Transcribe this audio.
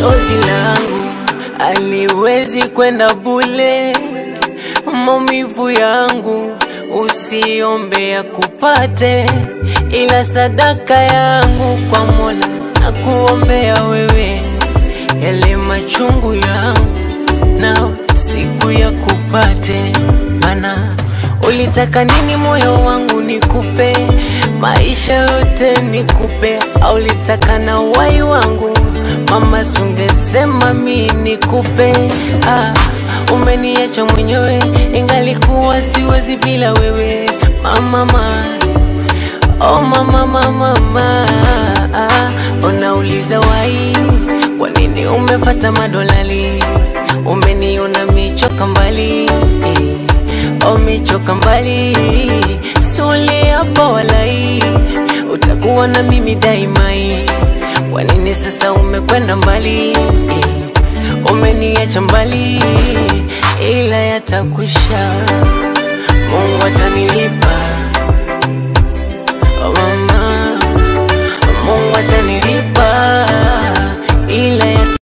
chozi langu aliwezi kwenda bule, maumivu yangu usiombe ya kupate, ila sadaka yangu kwa Mola na kuombea wewe, yale machungu yangu na siku ya kupate. Mana ulitaka nini moyo wangu nikupe, maisha yote nikupe, au ulitaka na uhai wangu mama sungesema mi nikupe. Umeniacha mwenyewe ingalikuwa siwezi bila wewe mama. Oh mama, unauliza wai, kwa nini umefata madolali, umeniona michoka mbali, michoka mbali, sole hapa walai, utakuwa na mimi daimai. Kwa nini sasa umekwenda mbali, umeniacha mbali, ila yatakwisha, Mungu atanilia.